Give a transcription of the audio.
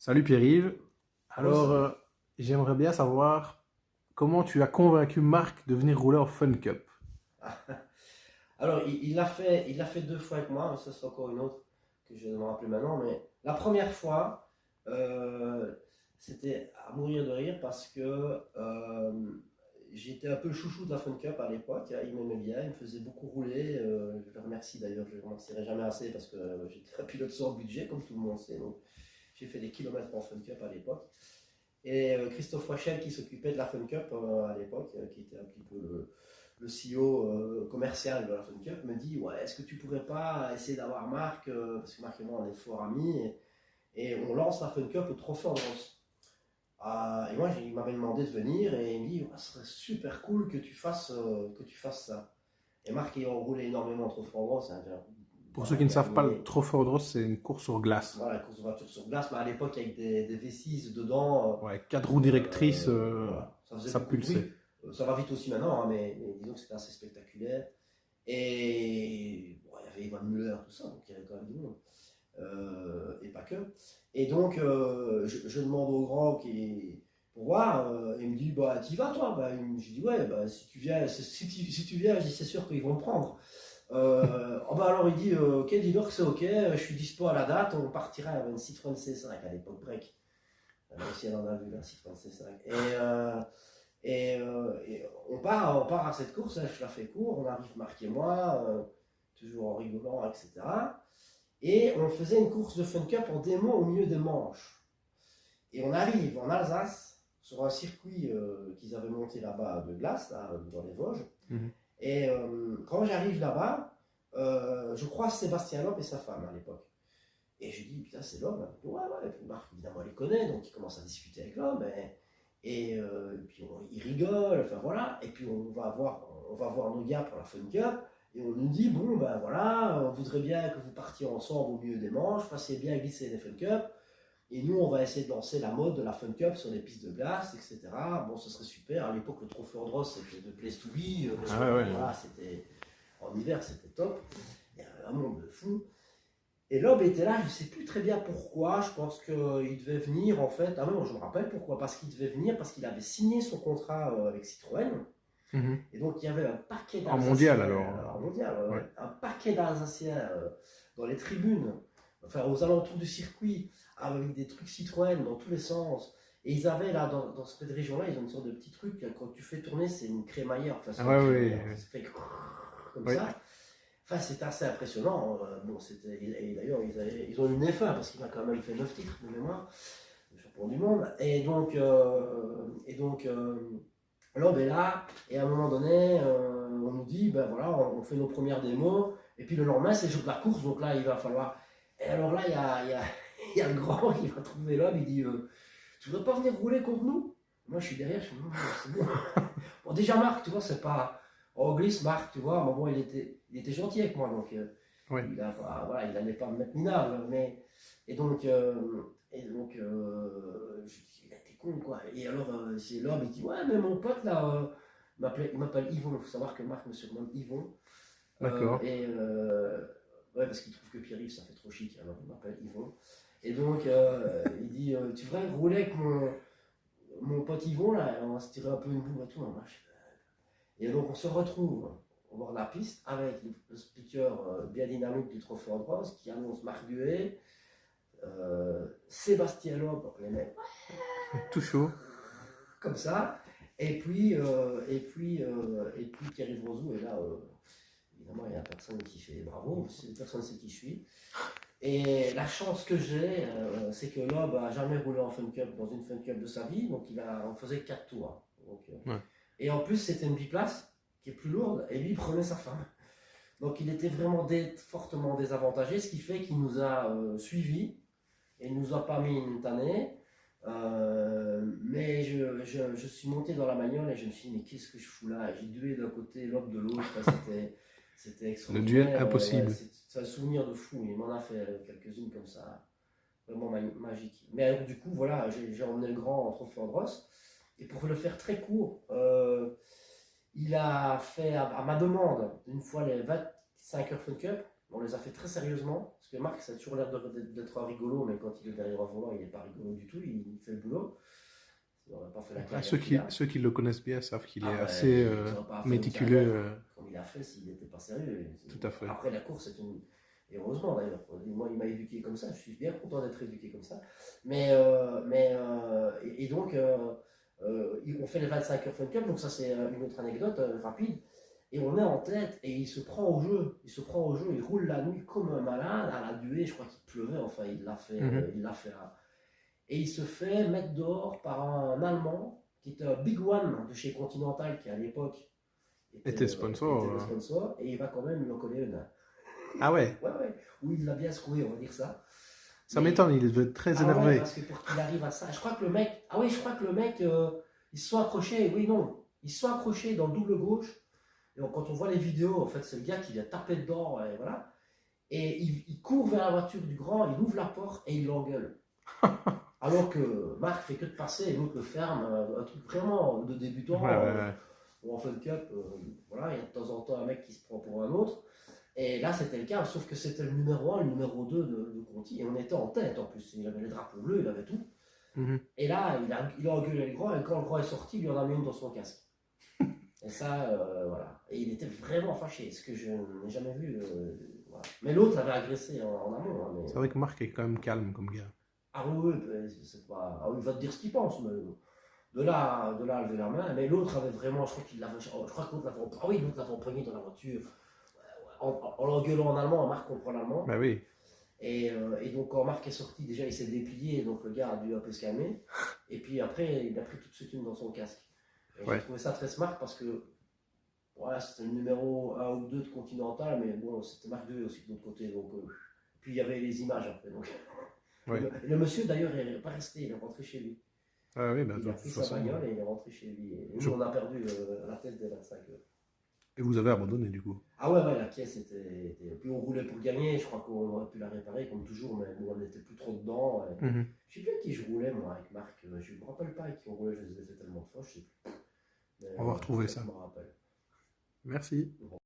Salut Pierre-Yves. Oh, Alors, salut. j'aimerais bien savoir comment tu as convaincu Marc de venir rouler en Fun Cup. Alors, il l'a fait deux fois avec moi, ça c'est encore une autre que je vais me rappeler maintenant, mais la première fois, euh, c'était à mourir de rire parce que j'étais un peu le chouchou de la Fun Cup à l'époque, hein. Il m'aimait bien, il me faisait beaucoup rouler, je le remercie d'ailleurs, je ne le remercierai jamais assez parce que j'étais un pilote sans budget, comme tout le monde sait, donc j'ai fait des kilomètres en Fun Cup à l'époque. Et Christophe Wachel qui s'occupait de la Fun Cup à l'époque, qui était un petit peu le CEO commercial de la Fun Cup, me dit ouais, est-ce que tu pourrais pas essayer d'avoir Marc, parce que Marc et moi on est fort amis, et on lance la Fun Cup au Trophée Andros. Et moi il m'avait demandé de venir et il me dit ouais, ce serait super cool que tu fasses ça. Et Marc ayant roulé énormément au Trophée Andros, hein, Pour ceux voilà, qui ne il a savent pas, le gagné Trophy Ross, c'est une course sur glace. voilà, la course de voiture sur glace, mais à l'époque avec des V6 dedans. Ouais, quatre roues directrices, Voilà, ça faisait ça beaucoup de bruit. pulsait. Ça va vite aussi maintenant, hein, mais disons que c'était assez spectaculaire. Et bon, il y avait Evan Muller, tout ça, donc il y avait quand même du monde. Et pas que. Et donc, je demande au grand pour voir, il me dit bah, t'y vas toi bah, je dis ouais, bah, si tu viens, si tu viens, je dis c'est sûr qu'ils vont me prendre. Oh bah alors il dit ok, dis-leur que c'est ok, je suis dispo à la date, on partira avec une Citroën C5 à l'époque break. Même si elle en a vu la Citroën C5. Et on part à cette course, hein, je la fais court, on arrive Marc et moi, toujours en rigolant, etc. Et on faisait une course de Fun Cup en démo au milieu des manches. Et on arrive en Alsace, sur un circuit qu'ils avaient monté là-bas de glace, là, dans les Vosges. Mhm. Et quand j'arrive là-bas, je croise Sébastien Loeb et sa femme à l'époque. Et je dis, putain, c'est l'homme. Ouais, ouais. Et puis Marc, évidemment, il les connaît, donc il commence à discuter avec l'homme. Et puis il rigole, enfin voilà. Et puis on va voir nos gars pour la Fun Cup. Et on nous dit, bon, ben voilà, on voudrait bien que vous partiez ensemble au milieu des manches, fassiez bien glisser les Fun Cup. Et nous, on va essayer de lancer la mode de la Fun Cup sur les pistes de glace, etc. Bon, ce serait super. À l'époque, le Trophée Andros, c'était de Place to Be. Ah ouais, ouais. Voilà, c'était en hiver, c'était top. Il y avait un monde de fou. Et Loeb était là, je ne sais plus très bien pourquoi, je pense qu'il devait venir en fait, ah non, je me rappelle pourquoi, parce qu'il devait venir, parce qu'il avait signé son contrat avec Citroën, Mhm. et donc il y avait un paquet En d'Alsaciens, mondial alors. en mondial, ouais, Ouais. ouais, un paquet d'Alsaciens dans les tribunes, enfin aux alentours du circuit, avec des trucs Citroën dans tous les sens. Et ils avaient là, dans cette région-là, ils ont une sorte de petit truc, quand tu fais tourner, c'est une crémaillère, enfin c'est Ah pas une ouais, crémaillère, ouais, ça fait comme ouais. ça. Enfin, c'était assez impressionnant. Bon, et d'ailleurs, ils ont eu une F1 parce qu'il a quand même fait 9 titres de mémoire, le champion du monde. L'homme est là, et à un moment donné, on nous dit ben voilà, on fait nos premières démos, et puis le lendemain, c'est le jour de la course, donc là, il va falloir. Et alors là, il y a le grand qui va trouver l'homme, il dit tu voudrais pas venir rouler contre nous? Moi, je suis derrière, je suis non, c'est bon. Bon, déjà, Marc, tu vois, c'est pas. En glisse, Marc, tu vois, mais bon, il était gentil avec moi, donc Ouais. voilà, il n'allait pas me mettre minable. Mais, il a été con, quoi. Et alors, c'est l'homme, il dit, ouais, mais mon pote, là, il m'appelle Yvon. Il faut savoir que Marc me surnomme Yvon. D'accord. Ouais, parce qu'il trouve que Pierre-Yves, ça fait trop chic, alors il m'appelle Yvon. Et donc, il dit, tu voudrais rouler avec mon pote Yvon, là, on va se tirer un peu une bourre et tout. Moi, et donc, on se retrouve au bord de la piste avec le speaker bien dynamique du Trophée Andros qui annonce Marc Guet, Sébastien Loeb, les mecs, Tout chaud. comme ça. Et puis Thierry Vrozou est là. Évidemment, il y a personne qui fait bravo, personne ne sait qui je suis. Et la chance que j'ai, c'est que Loeb a jamais roulé en Fun Cup, dans une Fun Cup de sa vie, donc on faisait 4 tours. Donc, Ouais. et en plus, c'était une biplace qui est plus lourde, et lui, il prenait sa femme. Donc, il était vraiment fortement désavantagé, ce qui fait qu'il nous a suivis, et il nous a pas mis une tannée. Mais je suis monté dans la bagnole et je me suis dit, mais qu'est-ce que je fous là? J'ai dué d'un côté, l'autre de l'autre. Enfin, c'était Le duel extraordinaire. Ouais, impossible. c'est un souvenir de fou. Il m'en a fait quelques-unes comme ça, vraiment magique. Mais alors, du coup, voilà, j'ai emmené le grand en Trophée Andros. Et pour le faire très court, il a fait à ma demande une fois les 25 heures Fun Cup. On les a fait très sérieusement, parce que Marc, ça a toujours l'air d'être un rigolo, mais quand il est derrière un volant, il n'est pas rigolo du tout, il fait le boulot. Il n'aurait pas fait la Ah, carrière qu'il a. ceux qui le connaissent bien savent qu'il est Ah ben, assez il n'aurait pas fait une méticuleux. carrière comme il a fait s'il n'était pas sérieux. Tout à fait. Après, la course, c'est une... Et heureusement d'ailleurs, moi il m'a éduqué comme ça, je suis bien content d'être éduqué comme ça. Et donc, on fait les 25 heures Fun Cup, donc ça c'est une autre anecdote rapide. Et on est en tête et il se prend au jeu. Il se prend au jeu, il roule la nuit comme un malade à la Duée, je crois qu'il pleuvait, enfin il l'a fait. Et il se fait mettre dehors par un Allemand qui était un Big One de chez Continental, qui à l'époque Était sponsor. était le sponsor, et il va quand même lui en coller une. Ah ouais, Ouais. Oui, il l'a bien secoué, on va dire ça. ça m'étonne, il devait être très Ah énervé. ouais, parce que pour qu'il arrive à ça, je crois que le mec, ils se sont accrochés, oui, non, ils se sont accrochés dans le double gauche. Et quand on voit les vidéos, en fait, c'est le gars qui vient taper dedans, et voilà. Et il court vers la voiture du grand, il ouvre la porte et il l'engueule. Alors que Marc fait que de passer et l'autre le ferme, un truc vraiment de débutant. En Fun Cup, voilà, il y a de temps en temps un mec qui se prend pour un autre. Et là, c'était le cas, sauf que c'était le numéro 1, le numéro 2 de Conti, et on était en tête en plus. Il avait les drapeaux bleus, il avait tout. Et là, il a engueulé le grand, et quand le grand est sorti, il lui en a mis une dans son casque. Et ça, voilà. Et il était vraiment fâché, ce que je n'ai jamais vu. Voilà. Mais l'autre l'avait agressé en amont. Hein, mais... C'est vrai que Marc est quand même calme comme gars. Ah oui, c'est pas... il va te dire ce qu'il pense, mais de là à lever la main. Mais l'autre avait vraiment, je crois que l'autre l'avait empoigné dans la voiture. En l'engueulant en allemand, Marc comprend l'allemand. Bah oui. Et donc quand Marc est sorti, déjà il s'est déplié, donc le gars a dû un peu se calmer. Et puis après, il a pris tout de suite une dans son casque. Et j'ai trouvé ça très smart parce que voilà, c'était le numéro 1 ou 2 de Continental, mais bon, c'était Marc 2 aussi de l'autre côté. Donc, puis il y avait les images après. Donc. Le monsieur d'ailleurs n'est pas resté, il est rentré chez lui. Ah oui, bah, il a pris sa bagnole et il est rentré chez lui. Et nous, on a perdu la tête des 25 heures. Et vous avez abandonné du coup? Ah ouais, la pièce était. Puis on roulait pour gagner, je crois qu'on aurait pu la réparer comme toujours, mais bon, on n'était plus trop dedans. Je ne sais plus avec qui je roulais, moi, avec Marc. Je ne me rappelle pas avec qui on roulait, je les ai fait tellement de fois, je sais plus. Mais, on va retrouver ça. Je me rappelle. Merci. Bon.